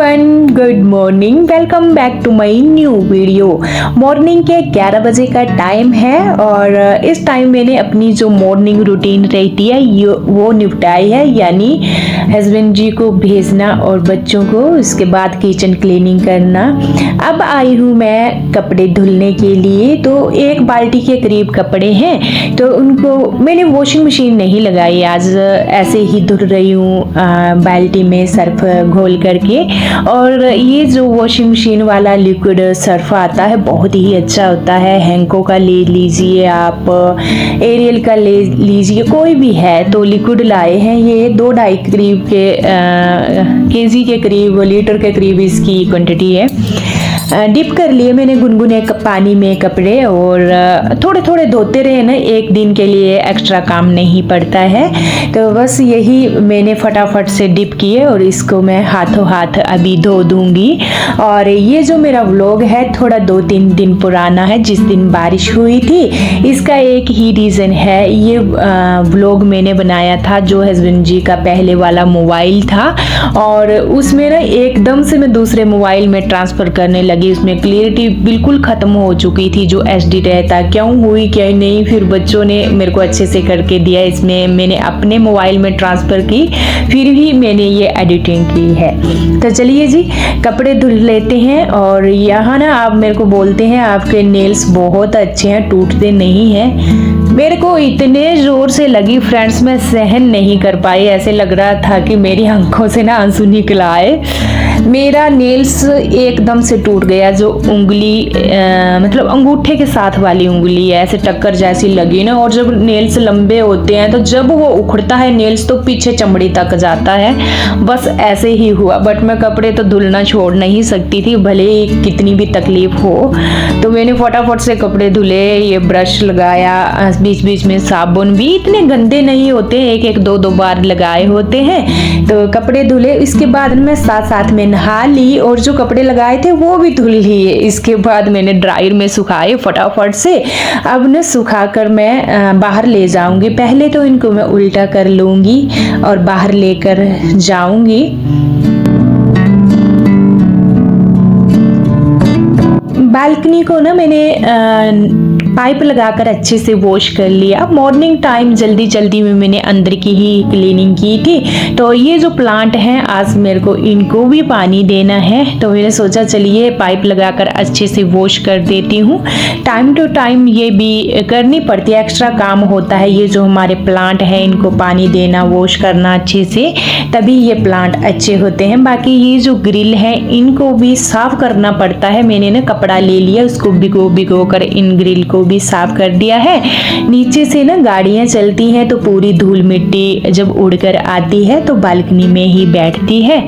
Everyone, good morning. Welcome back to my new video. Morning के 11 बजे का time है और इस टाइम मैंने अपनी जो मॉर्निंग रूटीन रहती है वो निपटाई है, यानी हस्बैंड जी को भेजना और बच्चों को, उसके बाद किचन क्लीनिंग करना। अब आई हूँ मैं कपड़े धुलने के लिए। तो एक बाल्टी के करीब कपड़े हैं, तो उनको मैंने वॉशिंग मशीन नहीं लगाई आज, ऐसे ही धुल रही हूँ बाल्टी में सर्फ घोल करके। और ये जो वॉशिंग मशीन वाला लिक्विड सर्फ आता है बहुत ही अच्छा होता है। हैंको का ले लीजिए, आप एरियल का ले लीजिए, कोई भी है। तो लिक्विड लाए हैं ये 2-2.5 करीब केजी के करीब, लीटर के करीब इसकी क्वांटिटी है। डिप कर लिए मैंने गुनगुने पानी में कपड़े, और थोड़े थोड़े धोते रहे ना, एक दिन के लिए एक्स्ट्रा काम नहीं पड़ता है। तो बस यही मैंने फटाफट से डिप किए और इसको मैं हाथों हाथ अभी धो दूंगी। और ये जो मेरा व्लॉग है थोड़ा 2-3 दिन पुराना है, जिस दिन बारिश हुई थी। इसका एक ही रीज़न है, ये व्लॉग मैंने बनाया था जो हस्बैंड जी का पहले वाला मोबाइल था, और उसमें ना एकदम से मैं दूसरे मोबाइल में ट्रांसफ़र करने लगी। उसमें क्लियरिटी बिल्कुल ख़त्म हो चुकी थी, जो एचडी रहता, क्यों हुई क्या नहीं, फिर बच्चों ने मेरे को अच्छे से करके दिया। इसमें मैंने अपने मोबाइल में ट्रांसफ़र की, फिर भी मैंने ये एडिटिंग की है। तो चलिए जी, कपड़े धुल लेते हैं। और यहाँ ना आप मेरे को बोलते हैं आपके नेल्स बहुत अच्छे हैं, टूटते नहीं हैं। मेरे को इतने ज़ोर से लगी फ्रेंड्स, मैं सहन नहीं कर पाई। ऐसे लग रहा था कि मेरी आंखों से ना आंसू निकल आए। मेरा नेल्स एकदम से टूट गया, जो उंगली मतलब अंगूठे के साथ वाली उंगली है, ऐसे टक्कर जैसी लगी ना। और जब नेल्स लंबे होते हैं तो जब वो उखड़ता है नेल्स तो पीछे चमड़ी तक जाता है, बस ऐसे ही हुआ। बट मैं कपड़े तो धुलना छोड़ नहीं सकती थी, भले ही कितनी भी तकलीफ हो। तो मैंने फटाफट से कपड़े धुले, ये ब्रश लगाया, बीच बीच में साबुन भी इतने गंदे नहीं होते, एक 2 बार लगाए होते हैं। तो कपड़े धुले, इसके बाद मैं साथ साथ में नहा ली और जो कपड़े लगाए थे वो भी धुल लिए। इसके बाद मैंने ड्रायर में सुखाए फटाफट से। अब न सुखाकर मैं बाहर ले जाऊंगी। पहले तो इनको मैं उल्टा कर लूंगी और बाहर लेकर जाऊंगी। बालकनी को ना मैंने पाइप लगाकर अच्छे से वॉश कर लिया। मॉर्निंग टाइम जल्दी जल्दी में मैंने अंदर की ही क्लीनिंग की थी। तो ये जो प्लांट हैं आज मेरे को इनको भी पानी देना है, तो मैंने सोचा चलिए पाइप लगाकर अच्छे से वॉश कर देती हूँ। टाइम टू टाइम ये भी करनी पड़ती है, एक्स्ट्रा काम होता है। ये जो हमारे प्लांट हैं इनको पानी देना, वॉश करना अच्छे से, तभी ये प्लांट अच्छे होते हैं। बाकी ये जो ग्रिल है इनको भी साफ करना पड़ता है। मैंने ना कपड़ा ले लिया, उसको भिगो कर इन ग्रिल को भी साफ कर दिया है। नीचे से ना गाड़ियां चलती हैं तो पूरी धूल मिट्टी जब उड़कर आती है तो बालकनी में ही बैठती है।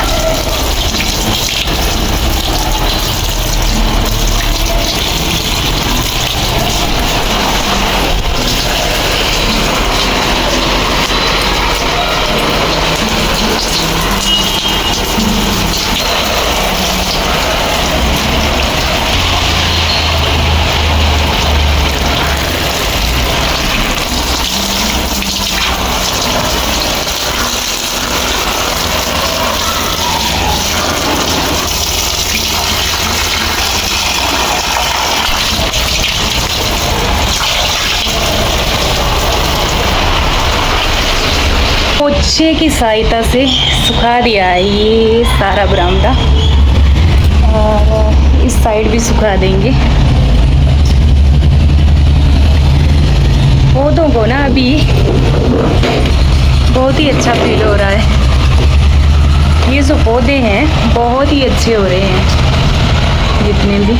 पोछे की सहायता से सुखा दिया है ये सारा बरामदा, और इस साइड भी सुखा देंगे। पौधों को ना अभी बहुत ही अच्छा फील हो रहा है। ये जो पौधे हैं बहुत ही अच्छे हो रहे हैं, जितने भी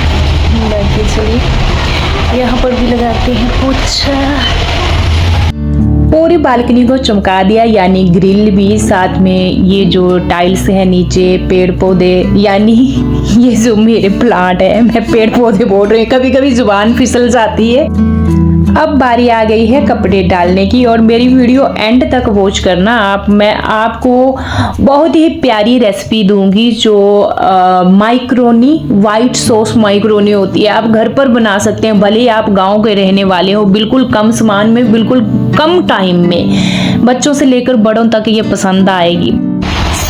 लगे। चलिए यहाँ पर भी लगाते हैं पोछा। पूरी बालकनी को चमका दिया, यानी ग्रिल भी, साथ में ये जो टाइल्स है नीचे, पेड़ पौधे, यानी ये जो मेरे प्लांट है, मैं पेड़ पौधे बोल रही हूँ, कभी कभी जुबान फिसल जाती है। अब बारी आ गई है कपड़े डालने की, और मेरी वीडियो एंड तक वॉच करना आप। मैं आपको बहुत ही प्यारी रेसिपी दूंगी जो माइक्रोनी, वाइट सॉस माइक्रोनी होती है। आप घर पर बना सकते हैं, भले ही आप गांव के रहने वाले हो। बिल्कुल कम सामान में, बिल्कुल कम टाइम में, बच्चों से लेकर बड़ों तक ये पसंद आएगी।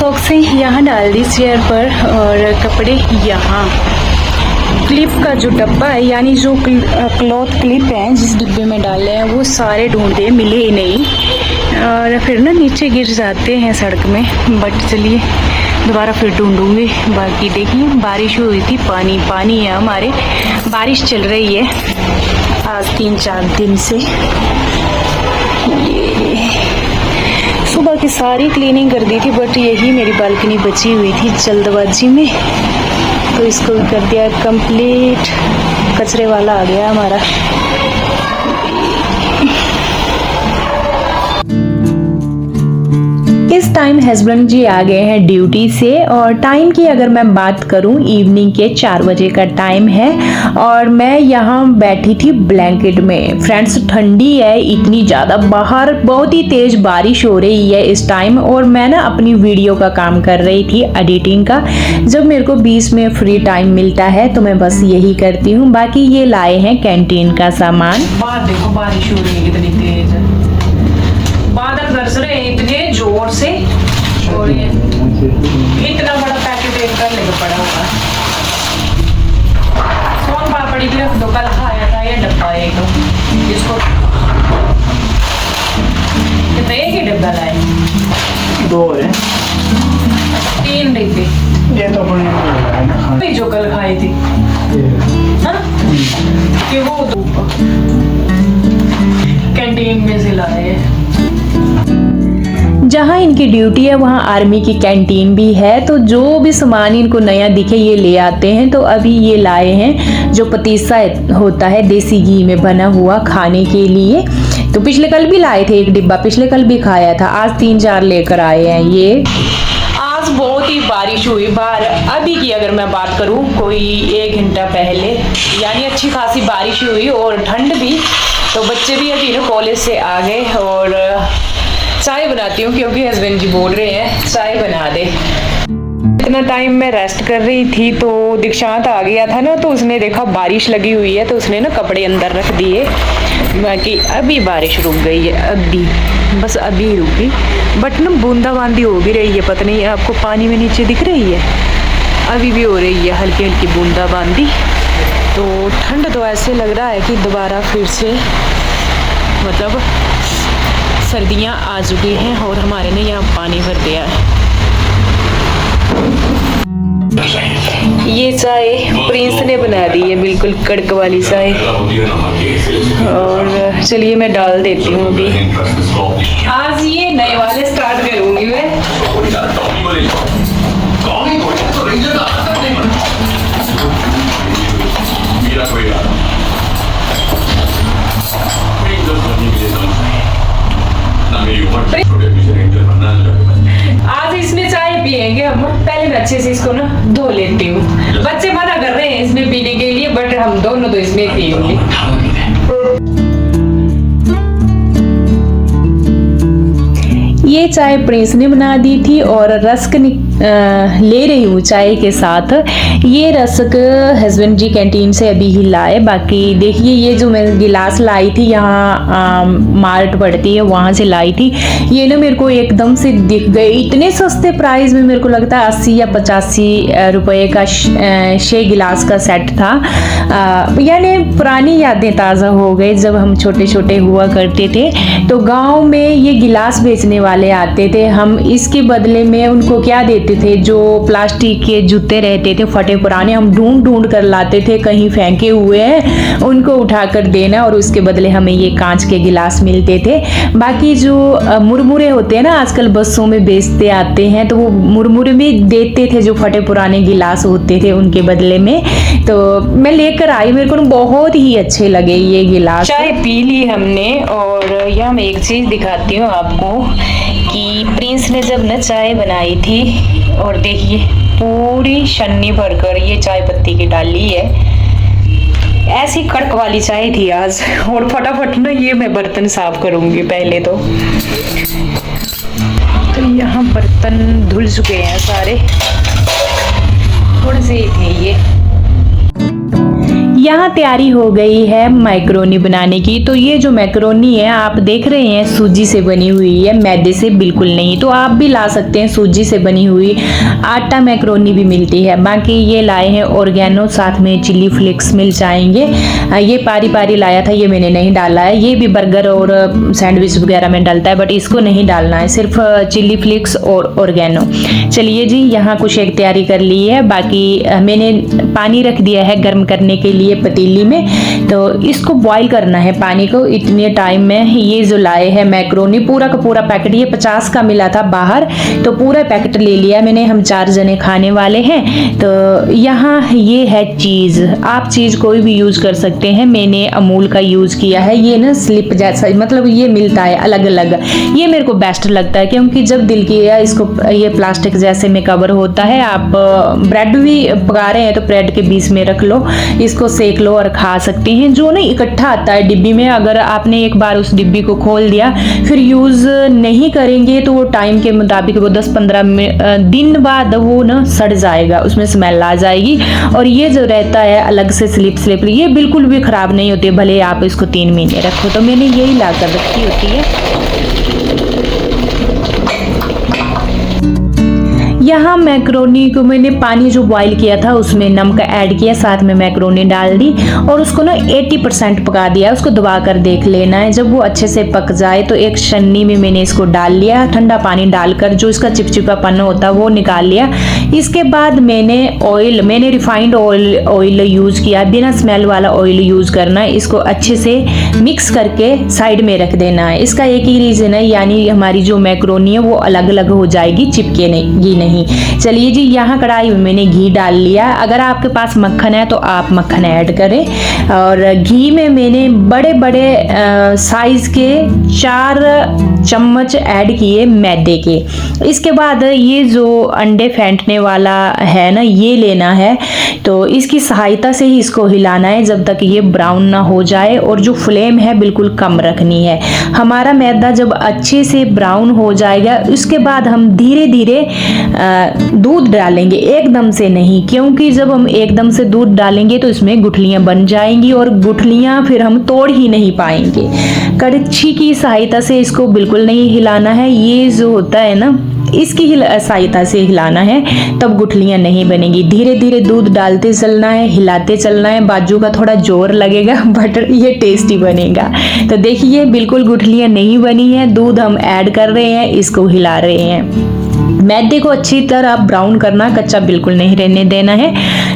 सॉक्सें यहाँ डाल दी चेयर पर और कपड़े यहाँ। क्लिप का जो डब्बा है यानी जो क्लॉथ क्लिप है जिस डिब्बे में डाले हैं वो सारे ढूंढे, मिले ही नहीं और फिर ना नीचे गिर जाते हैं सड़क में। बट चलिए दोबारा फिर ढूंढूंगी। बाकी देखिए बारिश हुई थी, पानी पानी है हमारे, बारिश चल रही है आज 3-4 दिन से। ये सुबह की सारी क्लीनिंग कर दी थी बट यही मेरी बालकनी बची हुई थी जल्दबाजी में, तो इसको भी कर दिया कंप्लीट। कचरे वाला आ गया हमारा। इस टाइम हस्बैंड जी आ गए हैं ड्यूटी से और टाइम की अगर मैं बात करूं इवनिंग के 4 बजे का टाइम है और मैं यहाँ बैठी थी ब्लैंकेट में। फ्रेंड्स ठंडी है इतनी ज़्यादा, बाहर बहुत ही तेज़ बारिश हो रही है इस टाइम और मैं ना अपनी वीडियो का काम कर रही थी एडिटिंग का। जब मेरे को 20 में फ्री टाइम मिलता है तो मैं बस यही करती हूँ। बाकी ये लाए हैं कैंटीन का सामान। बाहर देखो बारिश हो रही है कितनी तेज, बादल गरज रहे हैं इतने जोर से और ये इतना बड़ा पैकेट एक कर लेकर पड़ा हुआ। सोन पापड़ी भी रख दो, कल खाया था ये डब्बा एक, इसको कितने एक ही डब्बा लाए? 2 है, 3 डिब्बे ये तो अपने जो कल खाई थी हाँ? कि वो कैंटीन में से लाए हैं। जहाँ इनकी ड्यूटी है वहाँ आर्मी की कैंटीन भी है, तो जो भी सामान इनको नया दिखे ये ले आते हैं। तो अभी ये लाए हैं जो पतीसा होता है देसी घी में बना हुआ खाने के लिए। तो पिछले कल भी लाए थे एक डिब्बा, पिछले कल भी खाया था, आज 3-4 लेकर आए हैं ये। आज बहुत ही बारिश हुई बाहर। अभी की अगर मैं बात करूं कोई 1 घंटा पहले यानी अच्छी खासी बारिश हुई और ठंड भी। तो बच्चे भी अभी ना कॉलेज से आ गए और चाय बनाती हूँ क्योंकि हस्बैंड जी बोल रहे हैं चाय बना दे। इतना टाइम मैं रेस्ट कर रही थी तो दीक्षांत आ गया था ना, तो उसने देखा बारिश लगी हुई है तो उसने ना कपड़े अंदर रख दिए। बाकी अभी बारिश रुक गई है, अभी बस अभी रुकी, बट ना बूंदाबांदी हो भी रही है। पता नहीं आपको पानी में नीचे दिख रही है, अभी भी हो रही है हल्की हल्की बूंदाबांदी। तो ठंड तो ऐसे लग रहा है कि दोबारा फिर से मतलब सर्दियाँ आ चुकी हैं और हमारे ने यहाँ पानी भर दिया है। ये चाय प्रिंस ने बना दी है, बिल्कुल कड़क वाली चाय। और चलिए मैं डाल देती हूँ अभी। आज ये नए वाले स्टार्ट करूँगी मैं। आज इसमें चाय पियेंगे हम। पहले मैं अच्छे से इसको ना धो लेती हूँ। बच्चे मना कर रहे हैं इसमें पीने के लिए बट हम दोनों तो इसमें पियेंगे। ये चाय प्रिंस ने बना दी थी और रस्क ले रही हूँ चाय के साथ। ये रस्क हस्बैंड जी कैंटीन से अभी ही लाए। बाकी देखिए ये जो मैं गिलास लाई थी यहाँ मार्ट पड़ती है वहाँ से लाई थी। ये ना मेरे को एकदम से दिख गए इतने सस्ते प्राइस में, मेरे को लगता है 80 या 85 रुपए का 6 गिलास का सेट था। यानी पुरानी यादें ताज़ा हो गई। जब हम छोटे छोटे हुआ करते थे तो गाँव में ये गिलास बेचने वाले आते थे, हम इसके बदले में उनको क्या देते थे, जो प्लास्टिक के जूते रहते थे फटे पुराने, हम ढूंढ ढूंढ कर लाते थे, कहीं फेंके हुए हैं उनको उठाकर देना और उसके बदले हमें ये कांच के गिलास मिलते थे। बाकी जो मुरमुरे होते हैं ना आजकल बसों में बेचते आते हैं, तो वो मुरमुरे भी देते थे जो फटे पुराने गिलास होते थे उनके बदले में। तो मैं लेकर आई, मेरे को बहुत ही अच्छे लगे ये गिलास। चाय पी ली हमने और यहाँ मैं एक चीज़ दिखाती हूँ आपको कि प्रिंस ने जब न चाय बनाई थी और देखिए पूरी छन्नी भरकर ये चाय पत्ती की डाली है। ऐसी कड़क वाली चाय थी आज। और फटाफट ना ये मैं बर्तन साफ करूंगी पहले तो यहाँ बर्तन धुल चुके हैं सारे, थोड़े से ही थे ये। यहाँ तैयारी हो गई है मैक्रोनी बनाने की। तो ये जो मैक्रोनी है आप देख रहे हैं सूजी से बनी हुई है, मैदे से बिल्कुल नहीं। तो आप भी ला सकते हैं सूजी से बनी हुई, आटा मैक्रोनी भी मिलती है। बाकी ये लाए हैं ऑर्गेनो, साथ में चिली फ्लेक्स मिल जाएंगे। ये पारी पारी लाया था, ये मैंने नहीं डाला है। ये भी बर्गर और सैंडविच वगैरह में डलता है, बट इसको नहीं डालना है, सिर्फ चिली फ्लेक्स और ऑर्गेनो। चलिए जी, यहाँ कुछ एक तैयारी कर ली है। बाकी मैंने पानी रख दिया है गर्म करने के लिए पतीली में, तो इसको बॉईल करना है पानी को इतने टाइम में। ये जो लाए हैं मैक्रोनी, पूरा का पूरा पैकेट, ये 50 का मिला था बाहर, तो पूरा पैकेट ले लिया मैंने। हम 4 जने खाने वाले हैं। तो यहाँ ये है चीज़, आप चीज़ कोई भी यूज़ कर सकते हैं। मैंने अमूल का यूज़ किया है। ये ना स्लिप जैसा, मतलब ये मिलता है अलग अलग, ये मेरे को बेस्ट लगता है, क्योंकि जब दिल किया इसको, ये प्लास्टिक जैसे में कवर होता है। आप ब्रेड भी पका रहे हैं तो ब्रेड के बीच में रख लो, इसको सेक लो और खा सकते हैं। जो ना इकट्ठा आता है डिब्बी में, अगर आपने एक बार उस डिब्बी को खोल दिया फिर यूज़ नहीं करेंगे तो वो टाइम के मुताबिक वो 10-15 दिन बाद वो ना सड़ जाएगा, उसमें स्मेल आ जाएगी। और ये जो रहता है अलग से स्लिप, ये बिल्कुल भी ख़राब नहीं होती, भले आप इसको 3 महीने रखो। तो मैंने यही ला कर रखी होती है। यहाँ मैक्रोनी को मैंने पानी जो बॉईल किया था उसमें नमक ऐड किया, साथ में मैक्रोनी डाल दी और उसको ना 80% पका दिया। उसको दबा कर देख लेना है, जब वो अच्छे से पक जाए तो एक छन्नी में मैंने इसको डाल लिया, ठंडा पानी डालकर जो इसका चिपचिपापन होता है वो निकाल लिया। इसके बाद मैंने रिफाइंड ऑयल यूज़ किया, बिना स्मेल वाला ऑयल यूज़ करना है। इसको अच्छे से मिक्स करके साइड में रख देना है। इसका एक ही रीज़न है, यानी हमारी जो मैक्रोनी है वो अलग अलग हो जाएगी, चिपकेगी नहीं। चलिए जी, यहाँ कढ़ाई में मैंने घी डाल लिया। अगर आपके पास मक्खन है तो आप मक्खन ऐड करें। और घी में मैंने बड़े बड़े साइज के 4 चम्मच ऐड किए मैदे के। इसके बाद ये जो अंडे फेंटने वाला है ना, ये लेना है। तो इसकी सहायता से ही इसको हिलाना है जब तक ये ब्राउन ना हो जाए, और जो फ्लेम है बिल्कुल कम रखनी है। हमारा मैदा जब अच्छे से ब्राउन हो जाएगा उसके बाद हम धीरे धीरे दूध डालेंगे, एकदम से नहीं, क्योंकि जब हम एकदम से दूध डालेंगे तो इसमें गुठलियां बन जाएंगी और गुठलियां फिर हम तोड़ ही नहीं पाएंगे। कड़छी की सहायता से इसको बिल्कुल नहीं हिलाना है, ये जो होता है ना इसकी सहायता से हिलाना है, तब गुठलियां नहीं बनेगी। धीरे धीरे दूध डालते चलना है, हिलाते चलना है, बाजू का थोड़ा जोर लगेगा बट ये टेस्टी बनेगा। तो देखिए बिल्कुल गुठलियां नहीं बनी है, दूध हम ऐड कर रहे हैं, इसको हिला रहे हैं। मैदे को अच्छी तरह ब्राउन करना, कच्चा बिल्कुल नहीं रहने देना है।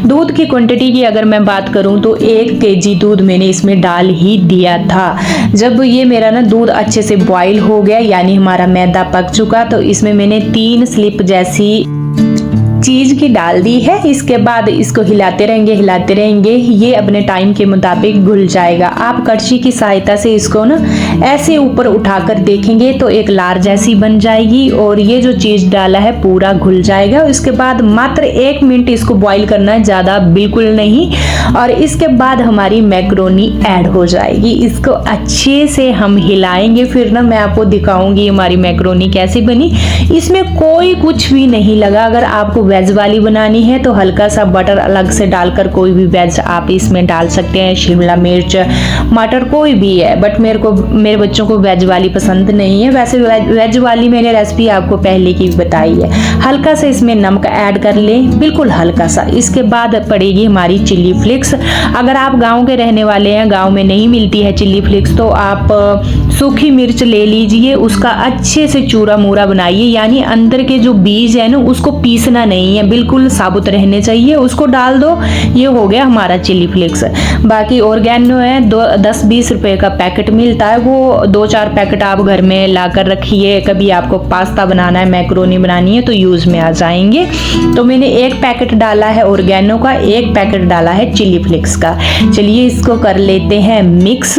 दूध की क्वांटिटी की अगर मैं बात करूं तो 1 kg दूध मैंने इसमें डाल ही दिया था। जब ये मेरा ना दूध अच्छे से बॉईल हो गया, यानी हमारा मैदा पक चुका, तो इसमें मैंने 3 स्लिप जैसी चीज की डाल दी है। इसके बाद इसको हिलाते रहेंगे, ये अपने टाइम के मुताबिक घुल जाएगा। आप कड़छी की सहायता से इसको ना ऐसे ऊपर उठाकर देखेंगे तो एक लार जैसी बन जाएगी और ये जो चीज डाला है पूरा घुल जाएगा। इसके बाद मात्र 1 मिनट इसको बॉईल करना है, ज़्यादा बिल्कुल नहीं। और इसके बाद हमारी मैक्रोनी ऐड हो जाएगी। इसको अच्छे से हम हिलाएंगे, फिर ना मैं आपको दिखाऊंगी हमारी मैक्रोनी कैसी बनी। इसमें कोई कुछ भी नहीं लगा। अगर आपको वेज वाली बनानी है तो हल्का सा बटर अलग से डालकर कोई भी वेज आप इसमें डाल सकते हैं, शिमला मिर्च, मटर, कोई भी है। बट मेरे बच्चों को वेज वाली पसंद नहीं है। वैसे वेज वाली मैंने रेसिपी आपको पहले की बताई है। हल्का सा इसमें नमक ऐड कर लें, बिल्कुल हल्का सा। इसके बाद पड़ेगी हमारी चिली फ्लेक्स। अगर आप गाँव के रहने वाले हैं, गाँव में नहीं मिलती है चिली फ्लेक्स, तो आप सूखी मिर्च ले लीजिए, उसका अच्छे से चूरा मूरा बनाइए, यानी अंदर के जो बीज है ना उसको पीसना नहीं है, बिल्कुल साबुत रहने चाहिए। उसको डाल दो, ये हो गया हमारा चिली फ्लेक्स। बाकी ऑर्गेनो है, 10-20 रुपए का पैकेट मिलता है, वो 2-4 पैकेट आप घर में ला कर रखिए। कभी आपको पास्ता बनाना है, मैक्रोनी बनानी है तो यूज में आ जाएंगे। तो मैंने 1 पैकेट डाला है ऑर्गेनो का, 1 पैकेट डाला है चिली फ्लेक्स का। चलिए इसको कर लेते हैं मिक्स।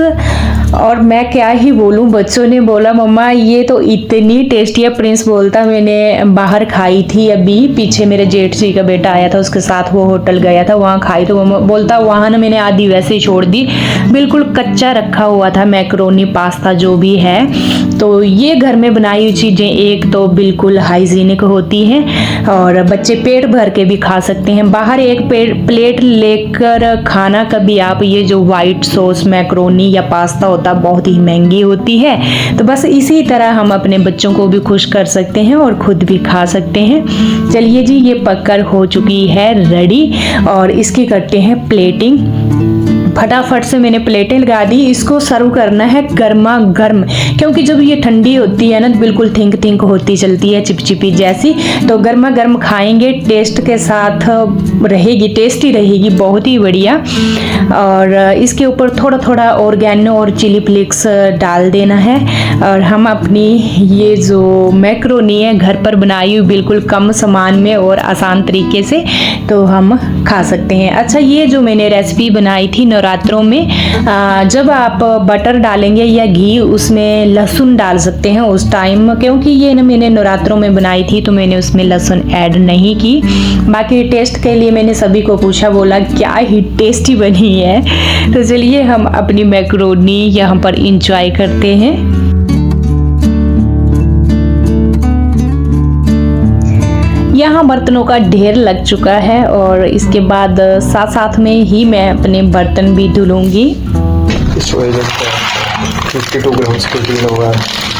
और मैं क्या ही बोलूं, बच्चों ने बोला मम्मा ये तो इतनी टेस्टी है। प्रिंस बोलता मैंने बाहर खाई थी अभी पीछे, मेरे जेठ जी का बेटा आया था उसके साथ, वो होटल गया था वहाँ खाई, तो मम्मा बोलता वहाँ ना मैंने आधी वैसे ही छोड़ दी, बिल्कुल कच्चा रखा हुआ था मैक्रोनी पास्ता जो भी है। तो ये घर में बनाई हुई चीज़ें एक तो बिल्कुल हाइजीनिक होती हैं और बच्चे पेट भर के भी खा सकते हैं। बाहर एक प्लेट लेकर खाना कभी आप, ये जो वाइट सॉस मैक्रोनी या पास्ता होता है बहुत ही महंगी होती है, तो बस इसी तरह हम अपने बच्चों को भी खुश कर सकते हैं और खुद भी खा सकते हैं। चलिए जी, ये पककर हो चुकी है रेडी और इसकी करते हैं प्लेटिंग। फटाफट से मैंने प्लेटें लगा दी। इसको सर्व करना है गर्मा गर्म, क्योंकि जब ये ठंडी होती है ना तो बिल्कुल थिंक थिंक होती चलती है, चिपचिपी जैसी। तो गर्मा गर्म खाएंगे, टेस्ट के साथ रहेगी, टेस्टी रहेगी, बहुत ही बढ़िया। और इसके ऊपर थोड़ा थोड़ा ऑर्गेनो और चिली फ्लेक्स डाल देना है। और हम अपनी ये जो मैक्रोनी है घर पर बनाई हुई, बिल्कुल कम सामान में और आसान तरीके से, तो हम खा सकते हैं। अच्छा, ये जो मैंने रेसिपी बनाई थी नवरात्रों में, जब आप बटर डालेंगे या घी, उसमें लहसुन डाल सकते हैं उस टाइम, क्योंकि ये ना मैंने नवरात्रों में बनाई थी तो मैंने उसमें लहसुन ऐड नहीं की। बाकी टेस्ट के लिए मैंने सभी को पूछा, बोला क्या ही टेस्टी बनी है। तो चलिए हम अपनी मैक्रोनी यहाँ पर इंजॉय करते हैं। यहाँ बर्तनों का ढेर लग चुका है और इसके बाद साथ साथ में ही मैं अपने बर्तन भी धुलूंगी। इस वजह से 52 ग्राम्स प्रोटीन होगा,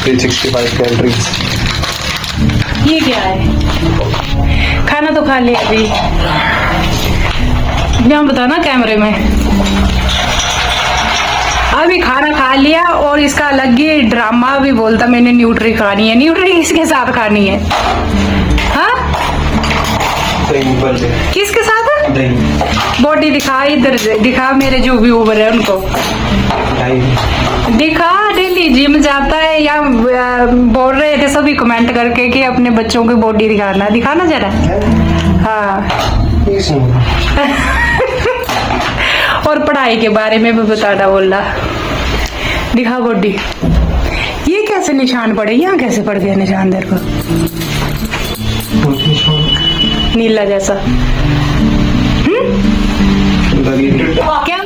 365 कैलोरीज। ये क्या है? खाना तो खा लिया अभी, यहाँ बताना कैमरे में। अभी खाना खा लिया और इसका अलग ही ड्रामा भी बोलता मैंने न्यूट्री खानी है। न्यूट्री किसके साथ खानी है? हाँ, किसके साथ? बॉडी दिखा, इधर दिखा, मेरे जो व्यूवर है उनको दिखा। डेली जिम जाता है या बोल रहे थे सभी कमेंट करके कि अपने बच्चों की बॉडी दिखाना, दिखाना जरा। हाँ और पढ़ाई के बारे में भी बताना बोला, दिखा बॉडी। ये कैसे निशान पड़े, यहाँ कैसे पड़ गया निशान देर को, नीला जैसा। क्या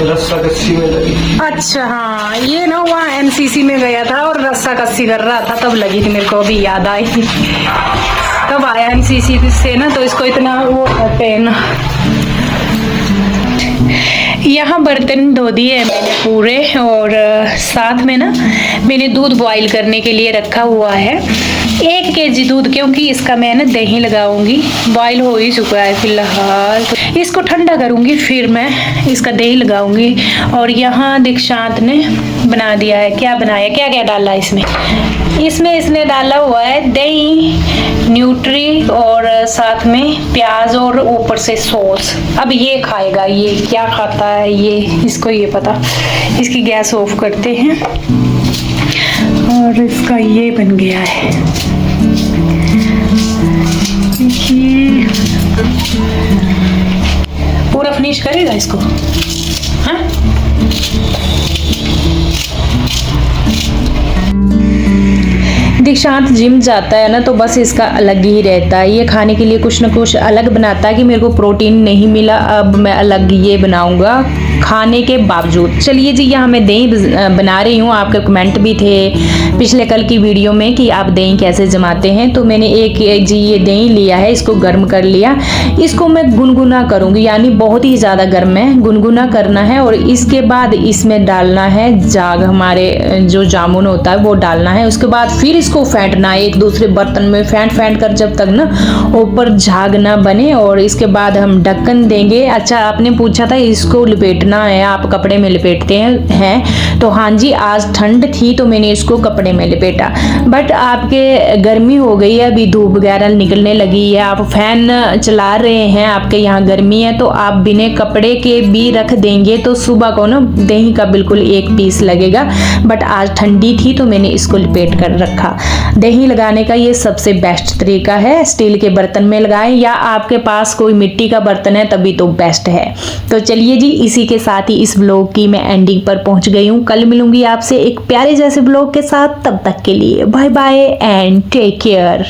रस्सा कस्सी में लगी। अच्छा हाँ, ये ना वहाँ एनसीसी में गया था और रस्सा कस्सी कर रहा था, तब लगी थी मेरे को, अभी याद आई। तब आया एनसीसी से ना, तो इसको इतना वो कहते हैं ना। यहाँ बर्तन धो दिए मैंने पूरे और साथ में ना मैंने दूध बॉईल करने के लिए रखा हुआ है। 1 केजी दूध, क्योंकि इसका मैं ना दही लगाऊंगी। बॉईल हो ही चुका है फिलहाल, तो इसको ठंडा करूंगी फिर मैं इसका दही लगाऊंगी। और यहाँ दीक्षांत ने बना दिया है, क्या बनाया, क्या क्या डाला इसमें इसने डाला हुआ है दही, न्यूट्री और साथ में प्याज और ऊपर से सॉस। अब ये खाएगा, ये क्या खाता है ये, इसको ये पता। इसकी गैस ऑफ करते हैं और इसका ये बन गया है। देखिए पूरा फिनिश करेगा इसको। हाँ दीक्षांत जिम जाता है ना, तो बस इसका अलग ही रहता है, ये खाने के लिए कुछ ना कुछ अलग बनाता है कि मेरे को प्रोटीन नहीं मिला, अब मैं अलग ये बनाऊंगा खाने के बावजूद। चलिए जी, यहाँ मैं दही बना रही हूँ। आपके कमेंट भी थे पिछले कल की वीडियो में कि आप दही कैसे जमाते हैं, तो मैंने 1 केजी ये दही लिया है, इसको गर्म कर लिया। इसको मैं गुनगुना करूँगी, यानी बहुत ही ज़्यादा गर्म है, गुनगुना करना है। और इसके बाद इसमें डालना है जाग, हमारे जो जामुन होता है वो डालना है। उसके बाद फिर इसको फेंटना है एक दूसरे बर्तन में, फेंट कर जब तक ना ऊपर झाग ना बने। और इसके बाद हम ढक्कन देंगे। अच्छा, आपने पूछा था इसको लपेटना है, आप कपड़े में लपेटते हैं, तो हाँ जी, आज ठंड थी तो मैंने इसको कपड़े में लपेटा। बट आपके गर्मी हो गई है, अभी धूप वगैरह निकलने लगी है, आप फैन चला रहे हैं, आपके यहाँ गर्मी है, तो आप बिना कपड़े के भी रख देंगे तो सुबह को ना दही का बिल्कुल 1 पीस लगेगा। बट आज ठंडी थी तो मैंने इसको लपेट कर रखा। दही लगाने का ये सबसे बेस्ट तरीका है। स्टील के बर्तन में लगाएं या आपके पास कोई मिट्टी का बर्तन है तभी तो बेस्ट है। तो चलिए जी, इसी के साथ ही इस ब्लॉग की मैं एंडिंग पर पहुंच गई हूँ। कल मिलूंगी आपसे एक प्यारे जैसे ब्लॉग के साथ, तब तक के लिए bye bye and take care.